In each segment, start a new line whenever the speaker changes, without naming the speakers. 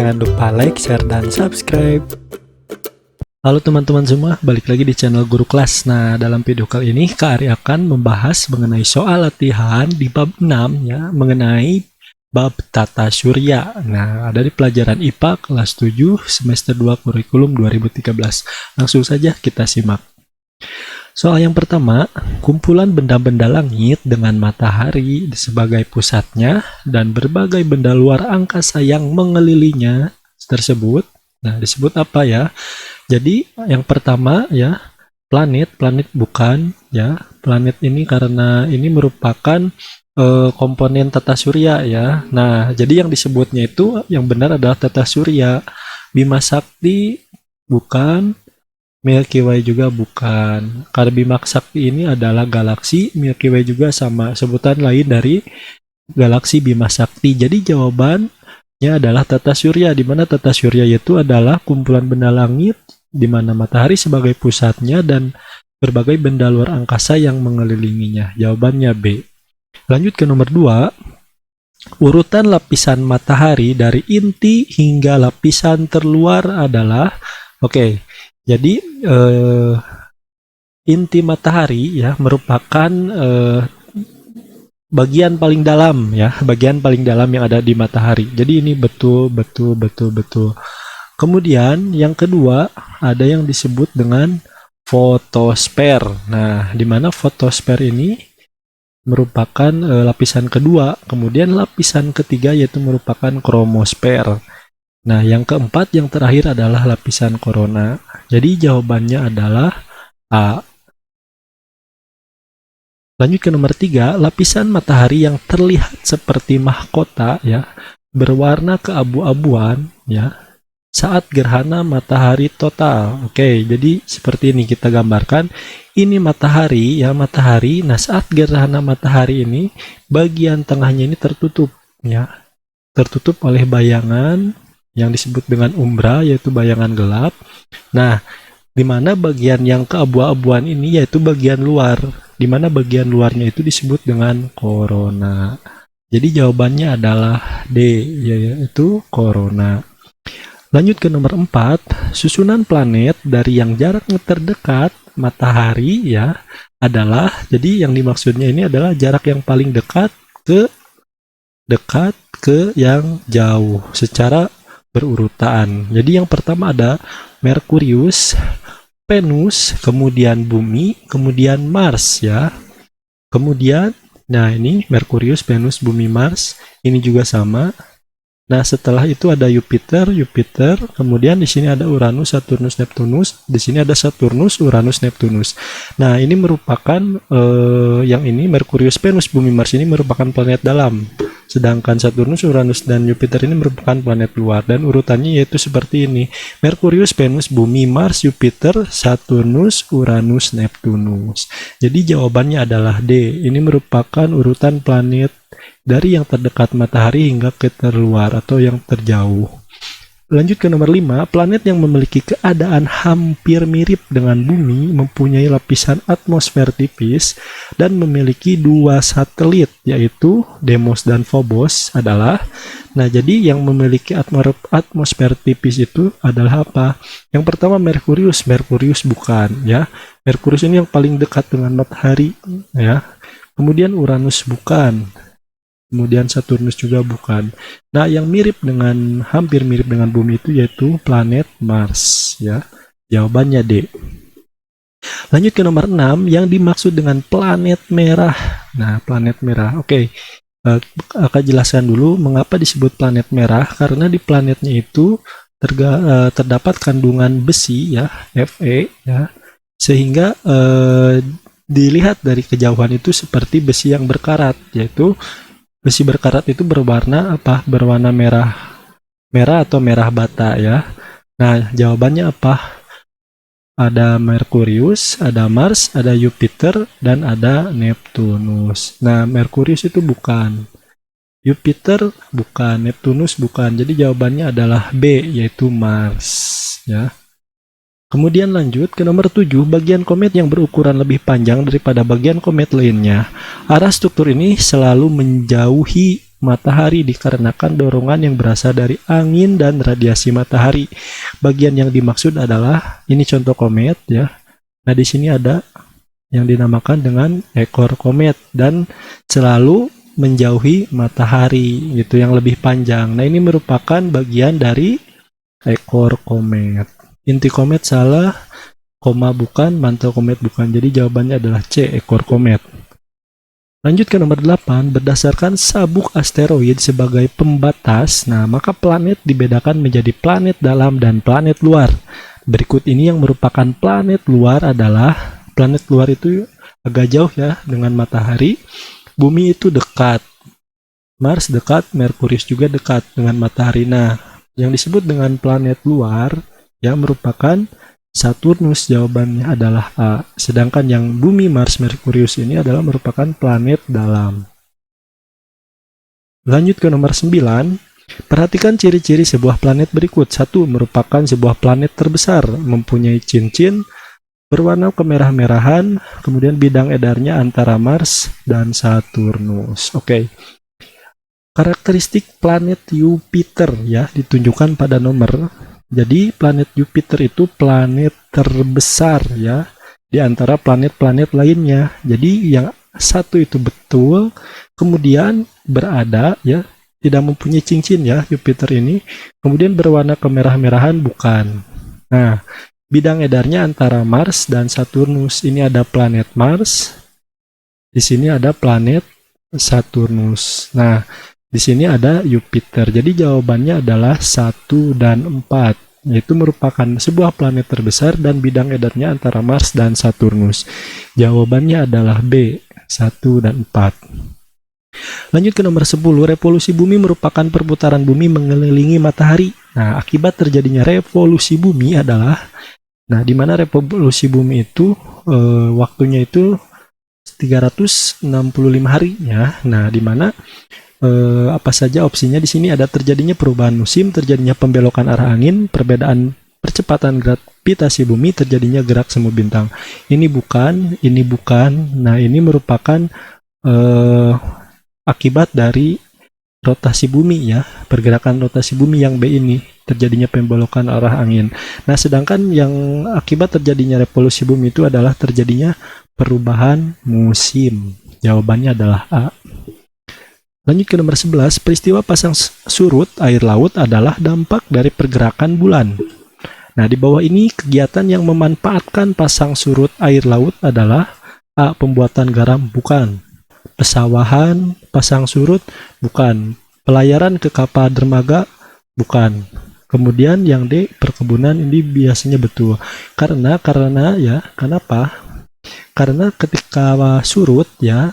Jangan lupa like, share, dan subscribe. Halo teman-teman semua, balik lagi di channel Guru Kelas. Nah, dalam video kali ini Kak Ari akan membahas mengenai soal latihan di bab 6 ya, mengenai bab tata surya. Nah, ada di pelajaran IPA kelas 7 semester 2 kurikulum 2013. Langsung saja kita simak. Soal yang pertama, kumpulan benda-benda langit dengan matahari sebagai pusatnya dan berbagai benda luar angkasa yang mengelilinginya tersebut. Nah, disebut apa ya? Jadi yang pertama ya, planet bukan ya. Planet ini karena ini merupakan komponen tata surya ya. Nah, jadi yang disebutnya itu yang benar adalah tata surya. Bima Sakti bukan, Milky Way juga bukan. Karena Bima Sakti ini adalah galaksi, Milky Way juga sama sebutan lain dari galaksi Bima Sakti. Jadi jawabannya adalah tata surya, di mana tata surya itu adalah kumpulan benda langit di mana matahari sebagai pusatnya dan berbagai benda luar angkasa yang mengelilinginya. Jawabannya B. Lanjut ke nomor 2. Urutan lapisan matahari dari inti hingga lapisan terluar adalah jadi inti matahari ya merupakan bagian paling dalam ya, bagian paling dalam yang ada di matahari. Jadi ini betul. Kemudian yang kedua ada yang disebut dengan fotosfer. Nah, di mana fotosfer ini merupakan lapisan kedua. Kemudian lapisan ketiga yaitu merupakan kromosfer. Nah, yang keempat yang terakhir adalah lapisan korona. Jadi jawabannya adalah A. Lanjut ke nomor 3, lapisan matahari yang terlihat seperti mahkota ya, berwarna keabu-abuan ya, saat gerhana matahari total. Jadi seperti ini kita gambarkan. Ini matahari ya, matahari. Nah, saat gerhana matahari ini bagian tengahnya ini tertutup ya. Tertutup oleh bayangan yang disebut dengan umbra, yaitu bayangan gelap. Nah, di mana bagian yang keabu-abuan ini yaitu bagian luar, di mana bagian luarnya itu disebut dengan korona. Jadi jawabannya adalah D, yaitu korona. Lanjut ke nomor 4, susunan planet dari yang jaraknya terdekat matahari ya adalah, jadi yang dimaksudnya ini adalah jarak yang paling dekat ke yang jauh secara berurutan. Jadi yang pertama ada Merkurius, Venus, kemudian Bumi, kemudian Mars ya. Kemudian, nah ini Merkurius, Venus, Bumi, Mars, ini juga sama. Nah, setelah itu ada Jupiter, kemudian di sini ada Uranus, Saturnus, Neptunus, di sini ada Saturnus, Uranus, Neptunus. Nah, ini merupakan yang ini Merkurius, Venus, Bumi, Mars ini merupakan planet dalam. Sedangkan Saturnus, Uranus, dan Jupiter ini merupakan planet luar. Dan urutannya yaitu seperti ini. Merkurius, Venus, Bumi, Mars, Jupiter, Saturnus, Uranus, Neptunus. Jadi jawabannya adalah D. Ini merupakan urutan planet dari yang terdekat matahari hingga ke terluar atau yang terjauh. Lanjut ke nomor 5, planet yang memiliki keadaan hampir mirip dengan bumi mempunyai lapisan atmosfer tipis dan memiliki 2 satelit yaitu Deimos dan Phobos adalah, nah jadi yang memiliki atmosfer tipis itu adalah apa? Yang pertama Merkurius bukan ya. Merkurius ini yang paling dekat dengan matahari ya. Kemudian Uranus bukan. Kemudian Saturnus juga bukan. Nah, yang hampir mirip dengan bumi itu yaitu planet Mars ya. Jawabannya D. Lanjut ke nomor 6, yang dimaksud dengan planet merah. Nah, planet merah. Akan jelaskan dulu mengapa disebut planet merah, karena di planetnya itu terdapat kandungan besi ya, Fe ya. Sehingga dilihat dari kejauhan itu seperti besi yang berkarat, yaitu besi berkarat itu berwarna apa? Berwarna merah atau merah bata ya. Nah, jawabannya apa? Ada Merkurius, ada Mars, ada Jupiter, dan ada Neptunus. Nah, Merkurius itu bukan. Jupiter bukan, Neptunus bukan. Jadi jawabannya adalah B, yaitu Mars ya. Kemudian lanjut ke nomor 7, bagian komet yang berukuran lebih panjang daripada bagian komet lainnya. Arah struktur ini selalu menjauhi matahari dikarenakan dorongan yang berasal dari angin dan radiasi matahari. Bagian yang dimaksud adalah ini contoh komet ya. Nah, di sini ada yang dinamakan dengan ekor komet dan selalu menjauhi matahari gitu yang lebih panjang. Nah, ini merupakan bagian dari ekor komet. Inti komet salah, koma bukan, mantel komet bukan. Jadi jawabannya adalah C, ekor komet. Lanjut ke nomor 8, berdasarkan sabuk asteroid sebagai pembatas, nah maka planet dibedakan menjadi planet dalam dan planet luar. Berikut ini yang merupakan planet luar adalah, planet luar itu agak jauh ya dengan matahari, bumi itu dekat, Mars dekat, Merkurius juga dekat dengan matahari. Nah, yang disebut dengan planet luar yang merupakan Saturnus, jawabannya adalah A. Sedangkan yang bumi, Mars, Merkurius ini adalah merupakan planet dalam. Lanjut ke nomor 9. Perhatikan ciri-ciri sebuah planet berikut. 1. Merupakan sebuah planet terbesar, mempunyai cincin berwarna kemerah-merahan, kemudian bidang edarnya antara Mars dan Saturnus. Oke. Karakteristik planet Jupiter ya ditunjukkan pada nomor. Jadi planet Jupiter itu planet terbesar ya di antara planet-planet lainnya. Jadi yang satu itu betul, kemudian berada ya tidak mempunyai cincin ya Jupiter ini, kemudian berwarna kemerah-merahan bukan. Nah, bidang edarnya antara Mars dan Saturnus. Ini ada planet Mars, di sini ada planet Saturnus. Nah, di sini ada Jupiter. Jadi jawabannya adalah 1 dan 4. Yaitu merupakan sebuah planet terbesar dan bidang edarnya antara Mars dan Saturnus. Jawabannya adalah B, 1 dan 4. Lanjut ke nomor 10. Revolusi bumi merupakan perputaran bumi mengelilingi matahari. Nah, akibat terjadinya revolusi bumi adalah, nah di mana revolusi bumi itu waktunya itu 365 hari ya. Nah, di mana apa saja opsinya di sini ada terjadinya perubahan musim, terjadinya pembelokan arah angin, perbedaan percepatan gravitasi bumi, terjadinya gerak semu bintang. Ini bukan, ini bukan. Nah, ini merupakan akibat dari rotasi bumi ya, pergerakan rotasi bumi yang B ini, terjadinya pembelokan arah angin. Nah, sedangkan yang akibat terjadinya revolusi bumi itu adalah terjadinya perubahan musim. Jawabannya adalah A. Lanjut ke nomor 11, peristiwa pasang surut air laut adalah dampak dari pergerakan bulan. Nah, di bawah ini kegiatan yang memanfaatkan pasang surut air laut adalah A. Pembuatan garam, bukan. Pesawahan, pasang surut, bukan. Pelayaran ke kapal dermaga, bukan. Kemudian yang D, perkebunan, ini biasanya betul. Karena ya, kenapa? Karena ketika surut ya,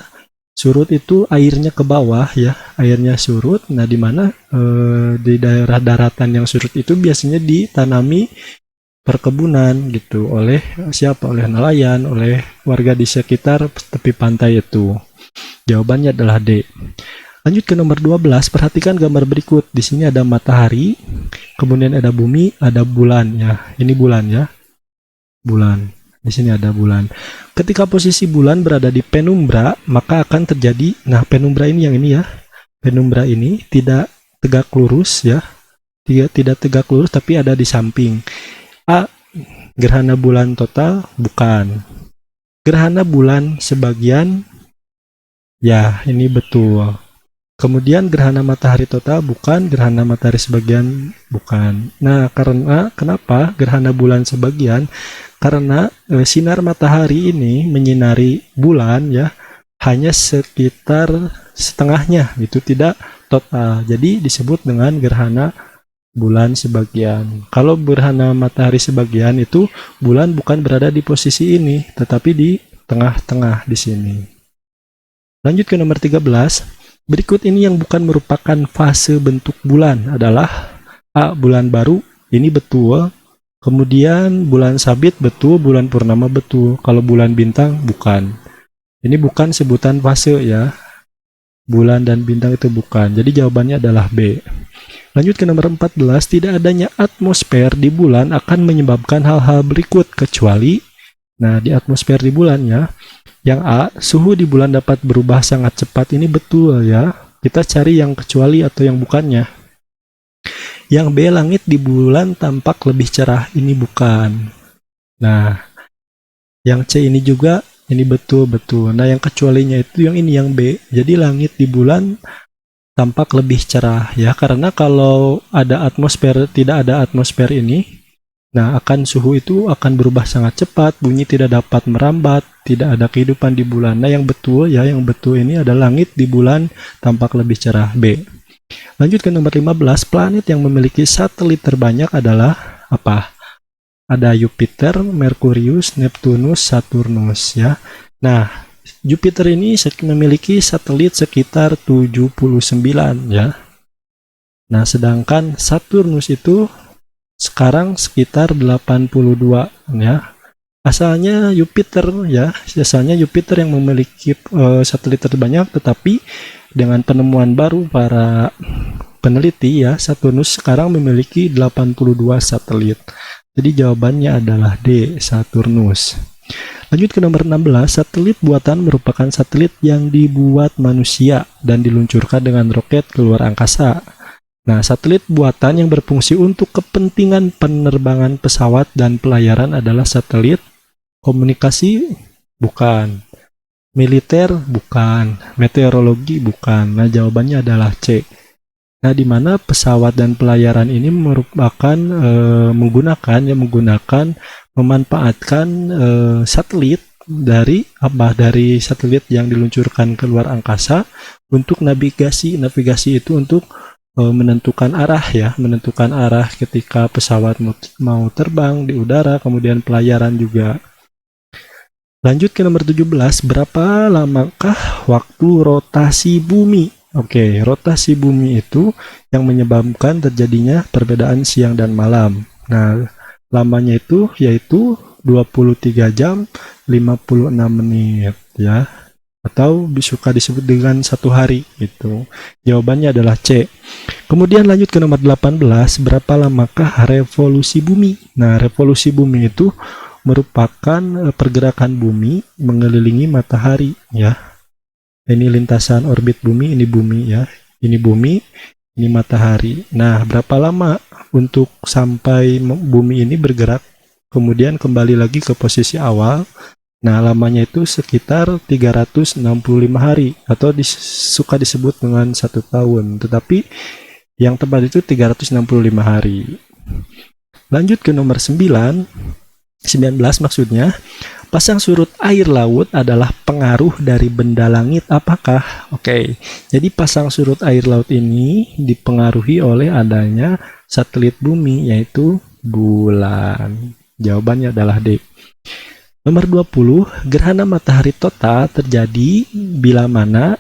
surut itu airnya ke bawah ya, airnya surut. Nah, di mana di daerah daratan yang surut itu biasanya ditanami perkebunan gitu oleh siapa? Oleh nelayan, oleh warga di sekitar tepi pantai itu. Jawabannya adalah D. Lanjut ke nomor 12, perhatikan gambar berikut. Di sini ada matahari, kemudian ada bumi, ada bulan ya. Ini bulan ya. Bulan. Di sini ada bulan. Ketika posisi bulan berada di penumbra, maka akan terjadi, nah penumbra ini yang ini ya. Penumbra ini tidak tegak lurus ya. Tidak tegak lurus tapi ada di samping. A. Gerhana bulan total, bukan. Gerhana bulan sebagian, ya ini betul. Kemudian gerhana matahari total, bukan. Gerhana matahari sebagian, bukan. Nah, karena kenapa gerhana bulan sebagian? Karena sinar matahari ini menyinari bulan ya hanya sekitar setengahnya gitu, tidak total. Jadi disebut dengan gerhana bulan sebagian. Kalau gerhana matahari sebagian itu bulan bukan berada di posisi ini, tetapi di tengah-tengah di sini. Lanjut ke nomor 13. Berikut ini yang bukan merupakan fase bentuk bulan adalah A. Bulan baru, ini betul. Kemudian bulan sabit betul, bulan purnama betul. Kalau bulan bintang bukan. Ini bukan sebutan fase ya. Bulan dan bintang itu bukan. Jadi jawabannya adalah B. Lanjut ke nomor 14, tidak adanya atmosfer di bulan akan menyebabkan hal-hal berikut kecuali, nah di atmosfer di bulan ya. Yang A, suhu di bulan dapat berubah sangat cepat. Ini betul ya. Kita cari yang kecuali atau yang bukannya. Yang B, langit di bulan tampak lebih cerah. Ini bukan. Nah, yang C ini juga, ini betul-betul. Nah, yang kecualinya itu yang ini, yang B. Jadi langit di bulan tampak lebih cerah ya, karena kalau ada atmosfer, tidak ada atmosfer ini, nah akan suhu itu akan berubah sangat cepat, bunyi tidak dapat merambat, tidak ada kehidupan di bulan. Nah, yang betul ya, yang betul ini ada langit di bulan tampak lebih cerah, B. Lanjut ke nomor 15, planet yang memiliki satelit terbanyak adalah apa? Ada Jupiter, Merkurius, Neptunus, Saturnus ya. Nah, Jupiter ini memiliki satelit sekitar 79 ya. Nah, sedangkan Saturnus itu sekarang sekitar 82 ya. Asalnya Jupiter ya, asalnya Jupiter yang memiliki satelit terbanyak, tetapi dengan penemuan baru para peneliti ya, Saturnus sekarang memiliki 82 satelit. Jadi jawabannya adalah D, Saturnus. Lanjut ke nomor 16, satelit buatan merupakan satelit yang dibuat manusia dan diluncurkan dengan roket keluar angkasa. Nah, satelit buatan yang berfungsi untuk kepentingan penerbangan pesawat dan pelayaran adalah satelit komunikasi, bukan. Militer, bukan. Meteorologi, bukan. Nah, jawabannya adalah C. Nah, di mana pesawat dan pelayaran ini merupakan memanfaatkan satelit dari satelit yang diluncurkan ke luar angkasa untuk navigasi itu untuk menentukan arah ketika pesawat mau terbang di udara, kemudian pelayaran juga. Lanjut ke nomor 17, berapa lamakah waktu rotasi bumi? Oke, rotasi bumi itu yang menyebabkan terjadinya perbedaan siang dan malam. Nah, lamanya itu yaitu 23 jam 56 menit ya, atau suka disebut dengan 1 hari gitu. Jawabannya adalah C. Kemudian lanjut ke nomor 18, berapa lamakah revolusi bumi? Nah, revolusi bumi itu merupakan pergerakan bumi mengelilingi matahari ya. Ini lintasan orbit bumi, ini bumi ya. Ini bumi, ini matahari. Nah, berapa lama untuk sampai bumi ini bergerak kemudian kembali lagi ke posisi awal? Nah, lamanya itu sekitar 365 hari atau suka disebut dengan 1 tahun. Tetapi yang tepat itu 365 hari. Lanjut ke nomor 19 maksudnya, pasang surut air laut adalah pengaruh dari benda langit apakah? Oke, jadi pasang surut air laut ini dipengaruhi oleh adanya satelit bumi, yaitu bulan. Jawabannya adalah D. Nomor 20, gerhana matahari total terjadi bila mana?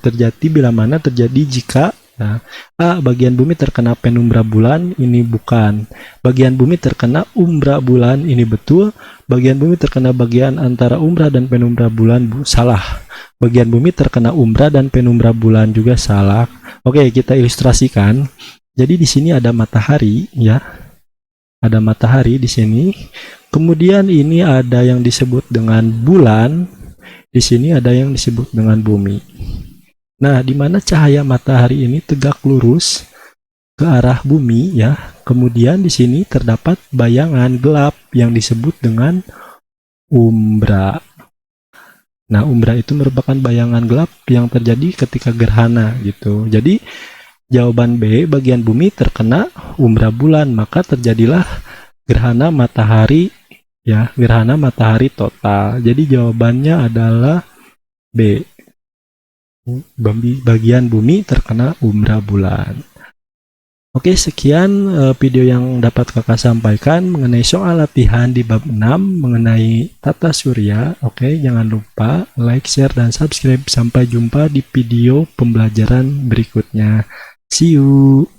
Terjadi jika A, bagian bumi terkena penumbra bulan, ini bukan. Bagian bumi terkena umbra bulan, ini betul. Bagian bumi terkena bagian antara umbra dan penumbra bulan, salah. Bagian bumi terkena umbra dan penumbra bulan juga salah. Oke, kita ilustrasikan. Jadi di sini ada matahari ya. Ada matahari di sini. Kemudian ini ada yang disebut dengan bulan. Di sini ada yang disebut dengan bumi. Nah, di mana cahaya matahari ini tegak lurus ke arah bumi ya. Kemudian di sini terdapat bayangan gelap yang disebut dengan umbra. Nah, umbra itu merupakan bayangan gelap yang terjadi ketika gerhana gitu. Jadi jawaban B, bagian bumi terkena umbra bulan, maka terjadilah gerhana matahari ya, gerhana matahari total. Jadi jawabannya adalah B. Bagian bumi terkena umbra bulan. Oke, sekian video yang dapat kakak sampaikan mengenai soal latihan di bab 6 mengenai tata surya. Oke, jangan lupa like, share, dan subscribe. Sampai jumpa di video pembelajaran berikutnya. See you.